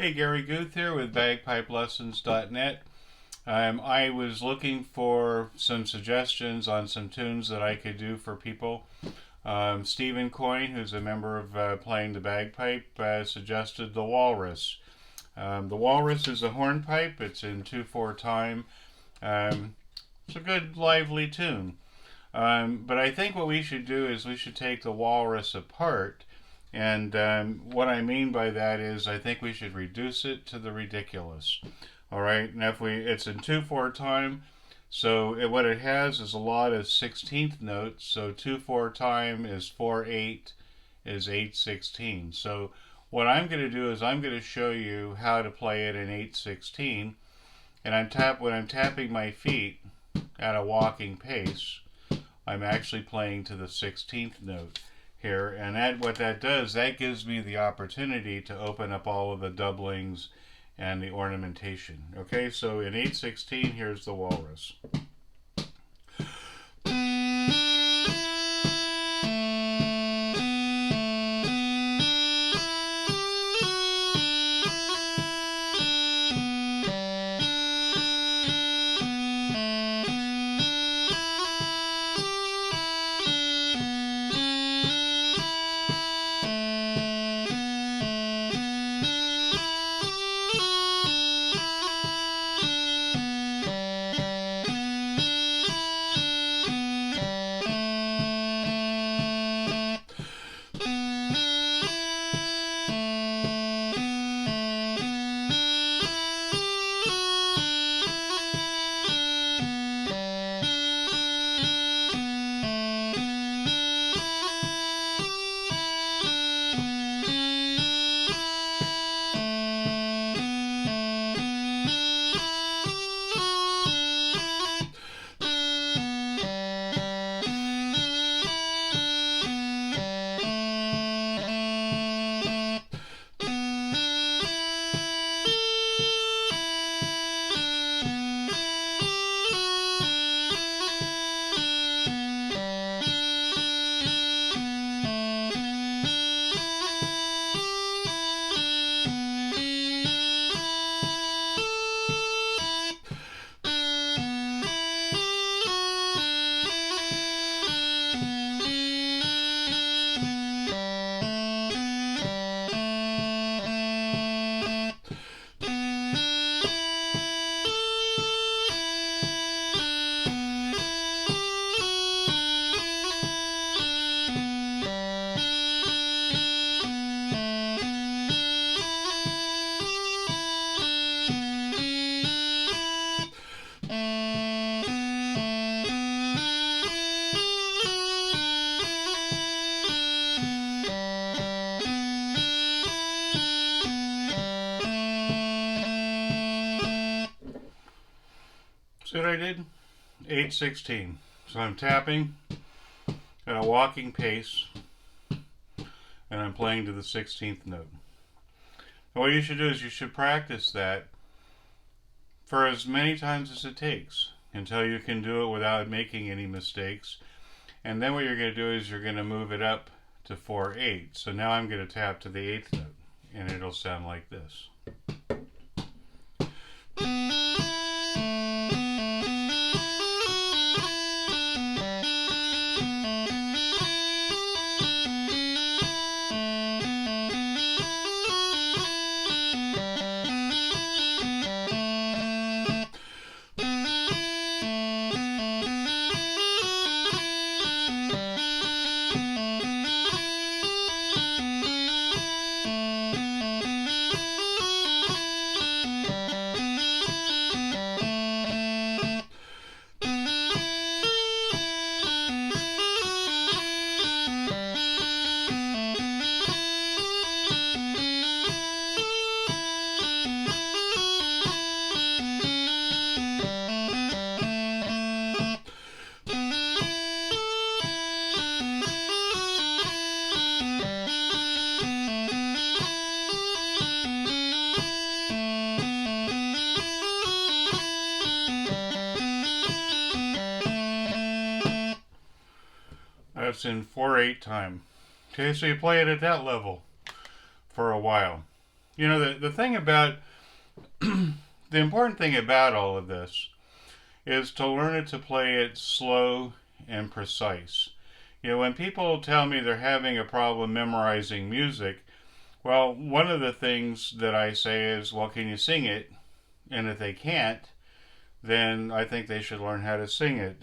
Hey, Gary Guth here with bagpipelessons.net. I was looking for some suggestions on some tunes that I could do for people. Stephen Coyne, who's a member of Playing the Bagpipe, suggested the Walrus. The Walrus is a hornpipe. It's in 2/4 time. It's a good, lively tune. But I think what we should do is we should take the Walrus apart. And what I mean by that is I think we should reduce it to the ridiculous. All right, and it's in 2/4 time, so what it has is a lot of 16th notes. So 2/4 time is 4/8 is 8/16. So what I'm going to do is I'm going to show you how to play it in 8/16, and when I'm tapping my feet at a walking pace, I'm actually playing to the 16th note here, and what that does, that gives me the opportunity to open up all of the doublings and the ornamentation. Okay, so in 8/16, here's the Walrus. See what I did? 8/16. So I'm tapping at a walking pace, and I'm playing to the 16th note. And what you should do is you should practice that for as many times as it takes until you can do it without making any mistakes. And then what you're going to do is you're going to move it up to 4/8. So now I'm going to tap to the 8th note, and it'll sound like this. That's in 4/8 time. Okay, so you play it at that level for a while. You know, the thing about, the important thing about all of this is to learn it to play it slow and precise. You know, when people tell me they're having a problem memorizing music, well, one of the things that I say is, well, can you sing it? And if they can't, then I think they should learn how to sing it.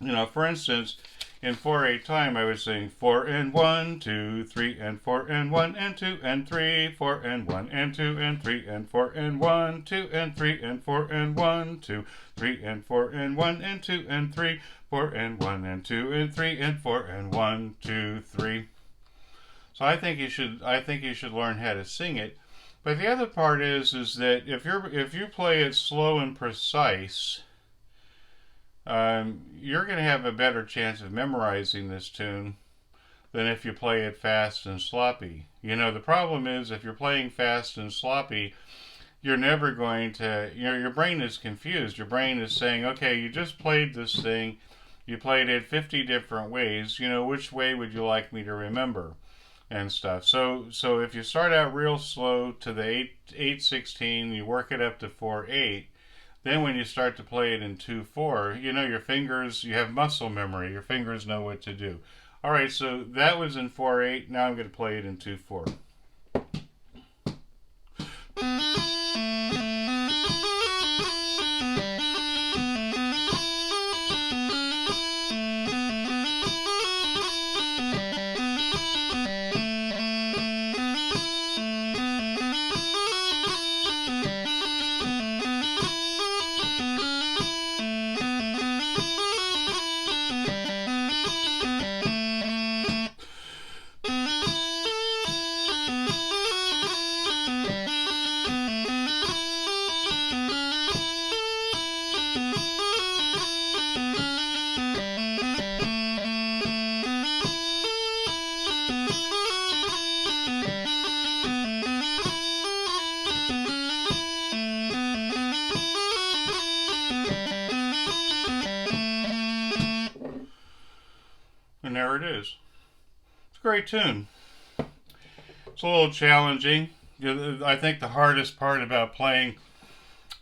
You know, for instance, in 4/8 time, I would sing 4 and 1, 2, 3, and 4 and 1 and 2 and 3, 4 and 1 and 2 and 3 and 4 and 1, 2 and 3 and 4 and 1, 2, 3 and 4 and 1 and 2 and 3, 4 and 1 and 2 and 3 and 4 and 1, 2, 3. So I think you should learn how to sing it. But the other part is that if you play it slow and precise, you're going to have a better chance of memorizing this tune than if you play it fast and sloppy. You know, the problem is if you're playing fast and sloppy, you're never going to, you know, your brain is confused. Your brain is saying, okay, you just played this thing, you played it 50 different ways, you know, which way would you like me to remember? And stuff. So if you start out real slow to the 8/16, you work it up to 4/8, then when you start to play it in 2/4, you know, your fingers, you have muscle memory, your fingers know what to do. All right, so that was in 4/8, now I'm going to play it in 2/4. And there it is. It's a great tune. It's a little challenging. I think the hardest part about playing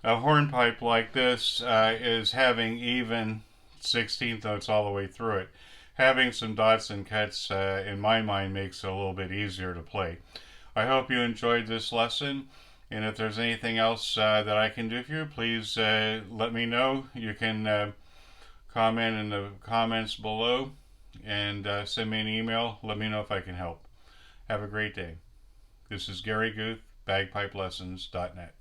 a hornpipe like this is having even 16th notes all the way through it. Having some dots and cuts, in my mind, makes it a little bit easier to play. I hope you enjoyed this lesson, and if there's anything else that I can do for you, please let me know. You can comment in the comments below and send me an email. Let me know if I can help. Have a great day. This is Gary Guth, bagpipelessons.net.